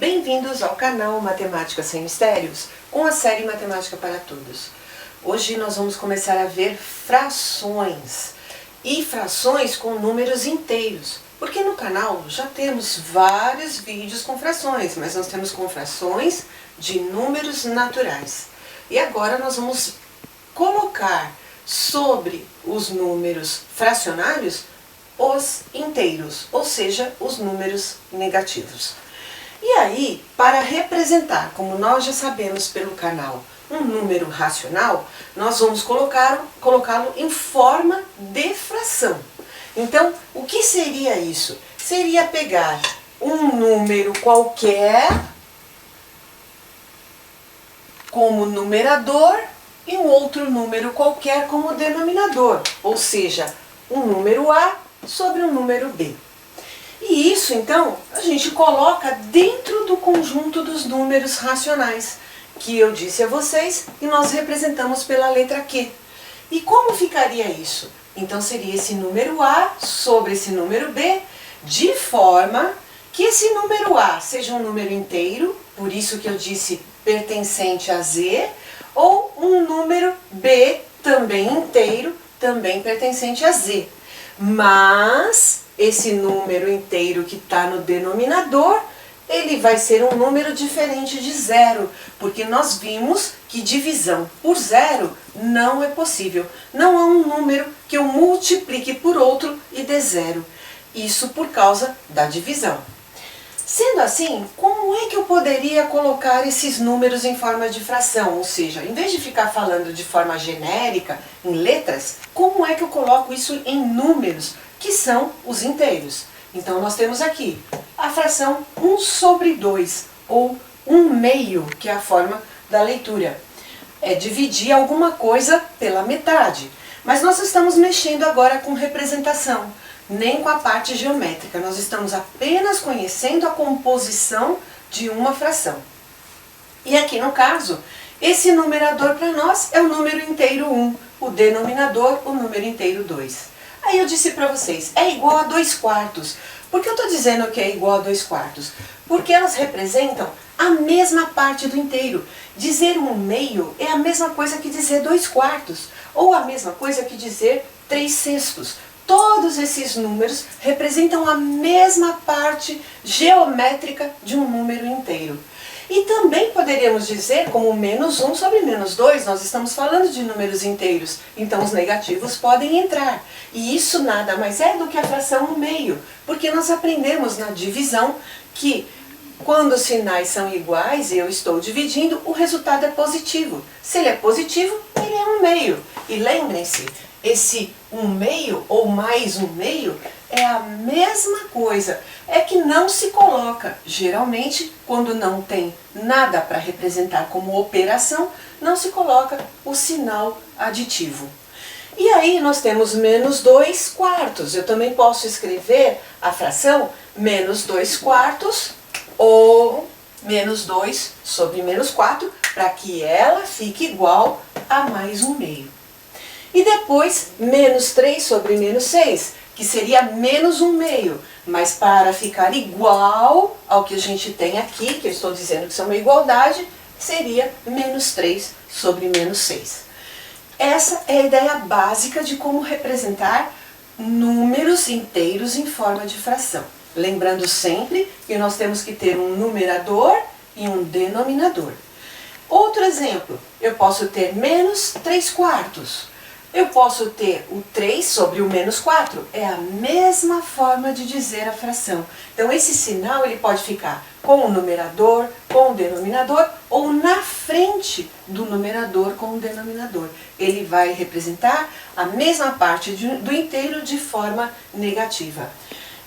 Bem-vindos ao canal Matemática Sem Mistérios, com a série Matemática para Todos. Hoje nós vamos começar a ver frações, e frações com números inteiros, porque no canal já temos vários vídeos com frações, mas nós temos com frações de números naturais. E agora nós vamos colocar sobre os números fracionários os inteiros, ou seja, os números negativos. E aí, para representar, como nós já sabemos pelo canal, um número racional, nós vamos colocá-lo em forma de fração. Então, o que seria isso? Seria pegar um número qualquer como numerador e um outro número qualquer como denominador, ou seja, um número A sobre um número B. E isso, então, a gente coloca dentro do conjunto dos números racionais, que eu disse a vocês, e nós representamos pela letra Q. E como ficaria isso? Então, seria esse número A sobre esse número B, de forma que esse número A seja um número inteiro, por isso que eu disse pertencente a Z, ou um número B, também inteiro, também pertencente a Z. Mas esse número inteiro que está no denominador, ele vai ser um número diferente de zero, porque nós vimos que divisão por zero não é possível. Não há um número que eu multiplique por outro e dê zero. Isso por causa da divisão. Sendo assim, como é que eu poderia colocar esses números em forma de fração? Ou seja, em vez de ficar falando de forma genérica, em letras, como é que eu coloco isso em números, que são os inteiros? Então, nós temos aqui a fração 1 sobre 2, ou 1/2, que é a forma da leitura. É dividir alguma coisa pela metade. Mas nós estamos mexendo agora com representação, nem com a parte geométrica. Nós estamos apenas conhecendo a composição de uma fração. E aqui no caso, esse numerador para nós é o número inteiro 1, o denominador, o número inteiro 2. Aí eu disse para vocês, é igual a 2/4. Por que eu estou dizendo que é igual a 2/4? Porque elas representam a mesma parte do inteiro. Dizer 1/2 é a mesma coisa que dizer 2/4, ou a mesma coisa que dizer 3/6. Todos esses números representam a mesma parte geométrica de um número inteiro. E também poderíamos dizer como -1 sobre -2, nós estamos falando de números inteiros, então os negativos podem entrar. E isso nada mais é do que a fração 1/2, porque nós aprendemos na divisão que quando os sinais são iguais e eu estou dividindo, o resultado é positivo. Se ele é positivo, ele é 1/2. E lembrem-se, esse 1/2 ou mais 1/2 é a mesma coisa, é que não se coloca, geralmente, quando não tem nada para representar como operação, não se coloca o sinal aditivo. E aí nós temos -2/4. Eu também posso escrever a fração -2/4 ou -2 sobre -4, para que ela fique igual a mais 1/2. E depois, -3 sobre -6, que seria -1/2. Mas para ficar igual ao que a gente tem aqui, que eu estou dizendo que são uma igualdade, seria -3 sobre -6. Essa é a ideia básica de como representar números inteiros em forma de fração. Lembrando sempre que nós temos que ter um numerador e um denominador. Outro exemplo, eu posso ter -3/4. Eu posso ter o 3 sobre o -4, é a mesma forma de dizer a fração. Então esse sinal ele pode ficar com o numerador, com o denominador, ou na frente do numerador com o denominador. Ele vai representar a mesma parte do inteiro de forma negativa.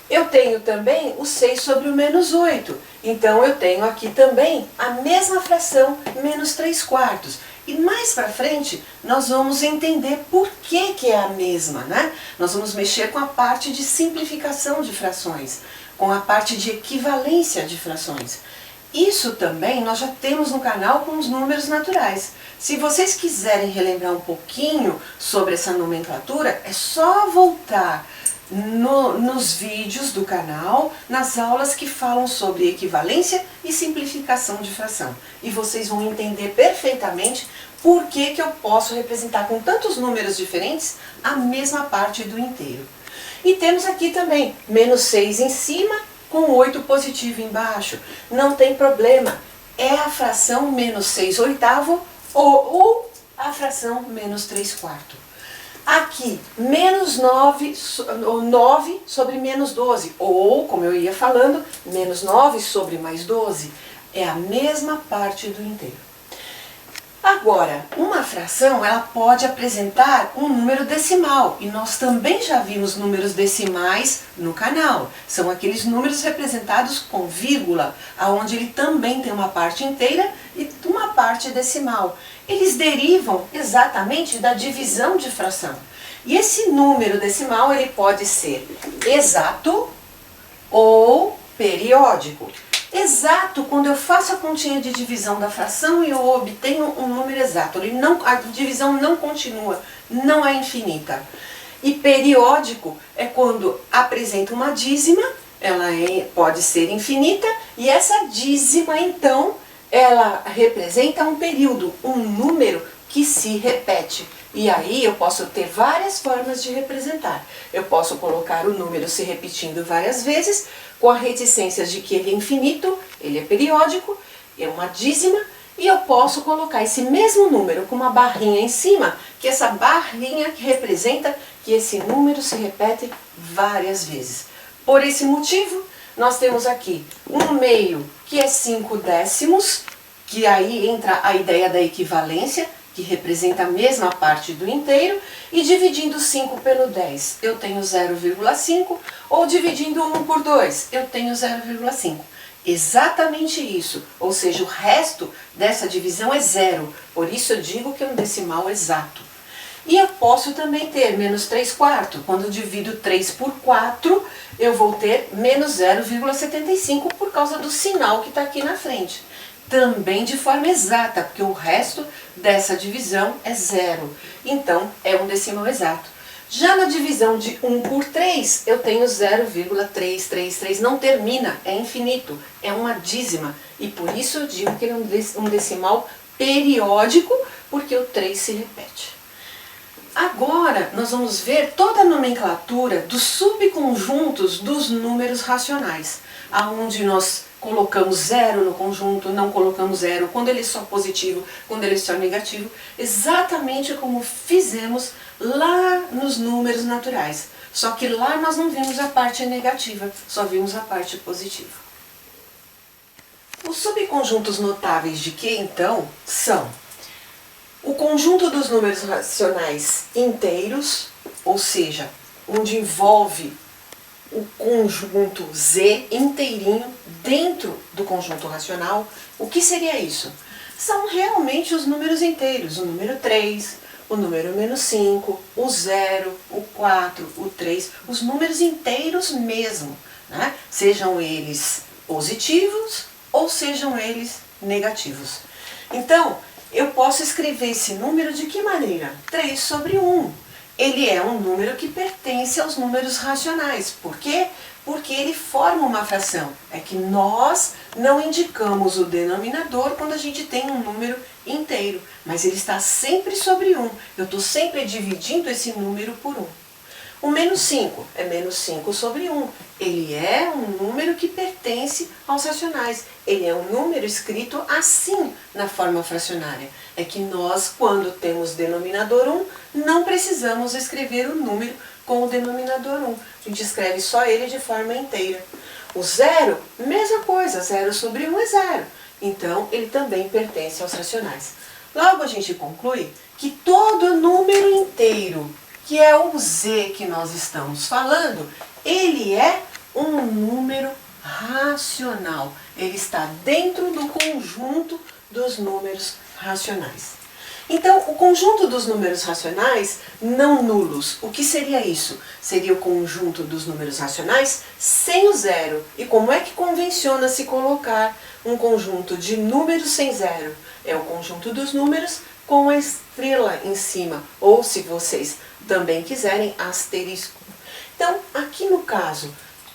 Eu tenho também o 6 sobre o -8, então eu tenho aqui também a mesma fração, -3/4. E mais para frente, nós vamos entender por que é a mesma, né? Nós vamos mexer com a parte de simplificação de frações, com a parte de equivalência de frações. Isso também nós já temos no canal com os números naturais. Se vocês quiserem relembrar um pouquinho sobre essa nomenclatura, é só voltar nos vídeos do canal, nas aulas que falam sobre equivalência e simplificação de fração. E vocês vão entender perfeitamente por que eu posso representar com tantos números diferentes a mesma parte do inteiro. E temos aqui também menos 6 em cima com 8 positivo embaixo. Não tem problema, é a fração menos 6 oitavo ou a fração menos 3 quarto. Aqui, menos 9 sobre menos 12, ou, como eu ia falando, menos 9 sobre mais 12, é a mesma parte do inteiro. Agora, uma fração, ela pode apresentar um número decimal, e nós também já vimos números decimais no canal. São aqueles números representados com vírgula, onde ele também tem uma parte inteira e uma parte decimal. Eles derivam exatamente da divisão de fração. E esse número decimal, ele pode ser exato ou periódico. Exato, quando eu faço a continha de divisão da fração e eu obtenho um número exato. A divisão não continua, não é infinita. E periódico é quando apresenta uma dízima, ela pode ser infinita, e essa dízima, então, ela representa um período, um número que se repete. E aí eu posso ter várias formas de representar. Eu posso colocar o número se repetindo várias vezes, com a reticência de que ele é infinito, ele é periódico, é uma dízima, e eu posso colocar esse mesmo número com uma barrinha em cima, que essa barrinha representa que esse número se repete várias vezes. Por esse motivo, nós temos aqui um meio que é 5 décimos, que aí entra a ideia da equivalência, que representa a mesma parte do inteiro, e dividindo 5 pelo 10, eu tenho 0,5, ou dividindo 1 por 2, eu tenho 0,5. Exatamente isso, ou seja, o resto dessa divisão é zero, por isso eu digo que é um decimal exato. E eu posso também ter menos 3 quartos, quando eu divido 3 por 4, eu vou ter menos 0,75 por causa do sinal que está aqui na frente. Também de forma exata, porque o resto dessa divisão é zero. Então, é um decimal exato. Já na divisão de 1 por 3, eu tenho 0,333. Não termina, é infinito, é uma dízima. E por isso eu digo que ele é um decimal periódico, porque o 3 se repete. Agora, nós vamos ver toda a nomenclatura dos subconjuntos dos números racionais, aonde nós colocamos zero no conjunto, não colocamos zero, quando ele é só positivo, quando ele é só negativo, exatamente como fizemos lá nos números naturais. Só que lá nós não vimos a parte negativa, só vimos a parte positiva. Os subconjuntos notáveis de Q, então, são o conjunto dos números racionais inteiros, ou seja, onde envolve o conjunto Z inteirinho dentro do conjunto racional. O que seria isso? São realmente os números inteiros, o número 3, o número menos 5, o 0, o 4, o 3, os números inteiros mesmo, né? Sejam eles positivos ou sejam eles negativos. Então, eu posso escrever esse número de que maneira? 3 sobre 1. Ele é um número que pertence aos números racionais. Por quê? Porque ele forma uma fração. É que nós não indicamos o denominador quando a gente tem um número inteiro, mas ele está sempre sobre 1. Eu estou sempre dividindo esse número por 1. O menos 5 é menos 5 sobre 1. Ele é um número que pertence aos racionais. Ele é um número escrito assim na forma fracionária. É que nós, quando temos denominador 1, não precisamos escrever o número com o denominador 1. A gente escreve só ele de forma inteira. O 0, mesma coisa, 0 sobre 1 é 0. Então, ele também pertence aos racionais. Logo, a gente conclui que todo número inteiro, que é o Z que nós estamos falando, ele é um número racional. Ele está dentro do conjunto dos números racionais. Então, o conjunto dos números racionais não nulos, o que seria isso? Seria o conjunto dos números racionais sem o zero. E como é que convenciona se colocar um conjunto de números sem zero? É o conjunto dos números com a estrela em cima, ou se vocês também quiserem, asterisco. Então, aqui no caso, o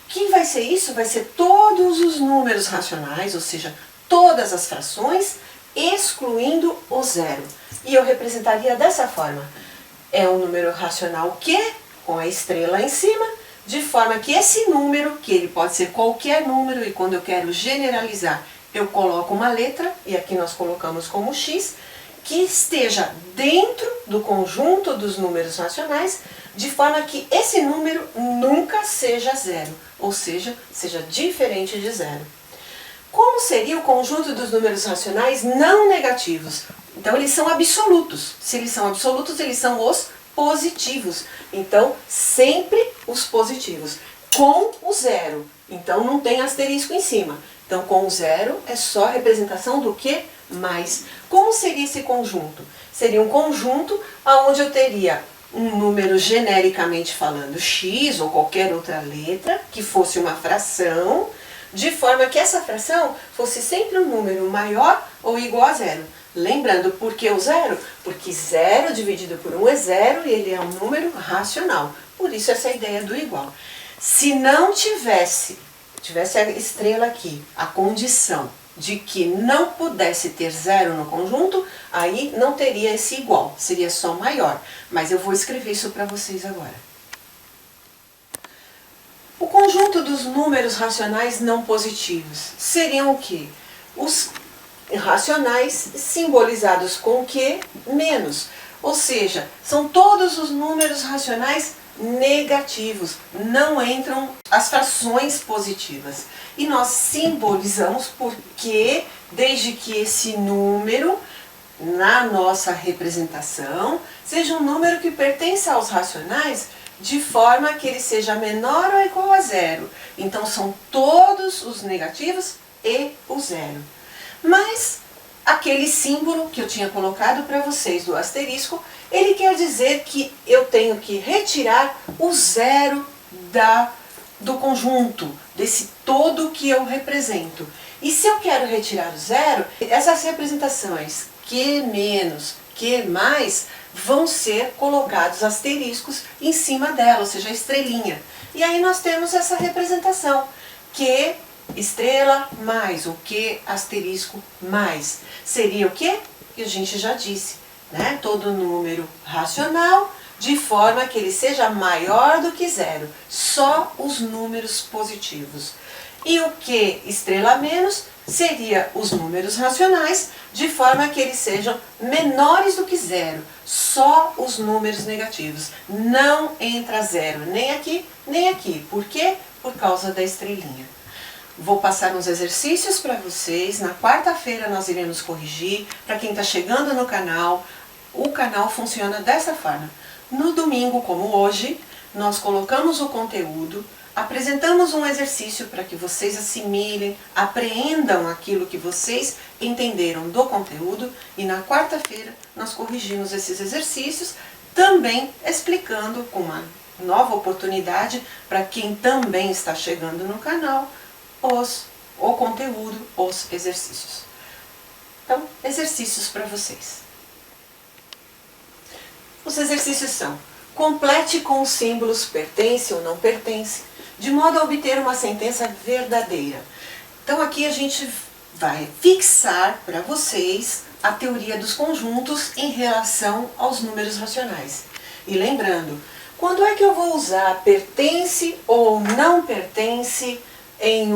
que vai ser isso? Vai ser todos os números racionais, ou seja, todas as frações, excluindo o zero. E eu representaria dessa forma. É um número racional Q, com a estrela em cima, de forma que esse número, que ele pode ser qualquer número, e quando eu quero generalizar, eu coloco uma letra, e aqui nós colocamos como x, que esteja dentro do conjunto dos números racionais, de forma que esse número nunca seja zero, ou seja diferente de zero. Como seria o conjunto dos números racionais não negativos? Então, eles são absolutos. Se eles são absolutos, eles são os positivos. Então, sempre os positivos. Com o zero. Então, não tem asterisco em cima. Então, com o zero é só representação do que mais. Como seria esse conjunto? Seria um conjunto onde eu teria um número genericamente falando x ou qualquer outra letra, que fosse uma fração, de forma que essa fração fosse sempre um número maior ou igual a zero. Lembrando, por que o zero? Porque zero dividido por 1 é zero e ele é um número racional. Por isso essa ideia do igual. Se não tivesse a estrela aqui, a condição de que não pudesse ter zero no conjunto, aí não teria esse igual, seria só maior. Mas eu vou escrever isso para vocês agora. O conjunto dos números racionais não positivos seriam o quê? Os racionais simbolizados com o quê? Menos. Ou seja, são todos os números racionais negativos, não entram as frações positivas. E nós simbolizamos porque, desde que esse número, na nossa representação, seja um número que pertença aos racionais, de forma que ele seja menor ou igual a zero. Então, são todos os negativos e o zero. Mas, aquele símbolo que eu tinha colocado para vocês do asterisco, ele quer dizer que eu tenho que retirar o zero do conjunto, desse todo que eu represento. E se eu quero retirar o zero, essas representações Q menos, Q mais, vão ser colocados asteriscos em cima dela, ou seja, a estrelinha. E aí nós temos essa representação, Q estrela mais, o Q asterisco mais. Seria o quê? Que a gente já disse, né? Todo número racional, de forma que ele seja maior do que zero. Só os números positivos. E o Q estrela menos seria os números racionais, de forma que eles sejam menores do que zero. Só os números negativos. Não entra zero nem aqui, nem aqui. Por quê? Por causa da estrelinha. Vou passar uns exercícios para vocês. Na quarta-feira nós iremos corrigir. Para quem está chegando no canal, o canal funciona dessa forma. No domingo, como hoje, nós colocamos o conteúdo, apresentamos um exercício para que vocês assimilem, apreendam aquilo que vocês entenderam do conteúdo, e na quarta-feira nós corrigimos esses exercícios, também explicando com uma nova oportunidade para quem também está chegando no canal, o conteúdo, os exercícios. Então, exercícios para vocês. Os exercícios são: complete com os símbolos pertence ou não pertence, de modo a obter uma sentença verdadeira. Então aqui a gente vai fixar para vocês a teoria dos conjuntos em relação aos números racionais. E lembrando, quando é que eu vou usar pertence ou não pertence em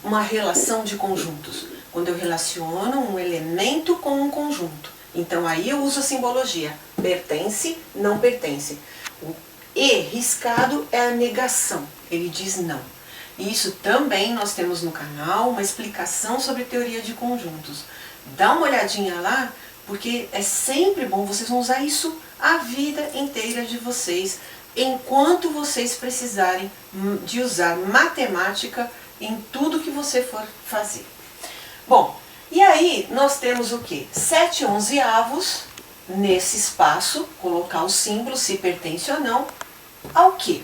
uma relação de conjuntos? Quando eu relaciono um elemento com um conjunto. Então aí eu uso a simbologia pertence, não pertence. O E riscado é a negação, ele diz não. E isso também nós temos no canal uma explicação sobre teoria de conjuntos. Dá uma olhadinha lá, porque é sempre bom, vocês vão usar isso a vida inteira de vocês, enquanto vocês precisarem de usar matemática em tudo que você for fazer. Bom, e aí nós temos o quê? 7/11 nesse espaço, colocar o símbolo, se pertence ou não, ao quê?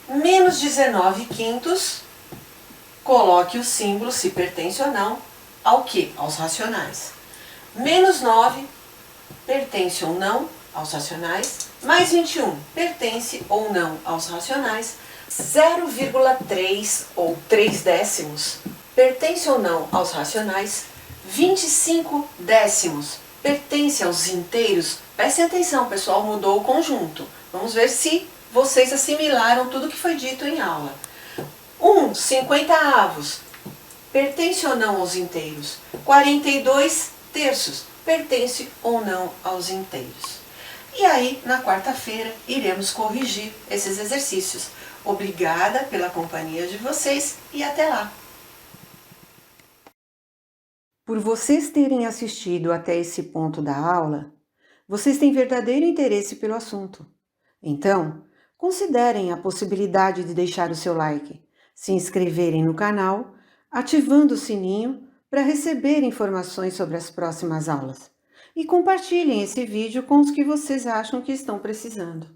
Menos 19/5, coloque o símbolo, se pertence ou não, ao quê? Aos racionais. Menos 9, pertence ou não aos racionais, mais 21 pertence ou não aos racionais, 0,3 ou 3 décimos pertence ou não aos racionais, 25 décimos pertence aos inteiros. Prestem atenção, pessoal, mudou o conjunto. Vamos ver se vocês assimilaram tudo que foi dito em aula. 50 pertence ou não aos inteiros. 42 terços pertence ou não aos inteiros. E aí, na quarta-feira, iremos corrigir esses exercícios. Obrigada pela companhia de vocês e até lá! Por vocês terem assistido até esse ponto da aula, vocês têm verdadeiro interesse pelo assunto. Então, considerem a possibilidade de deixar o seu like, se inscreverem no canal, ativando o sininho para receber informações sobre as próximas aulas. E compartilhem esse vídeo com os que vocês acham que estão precisando.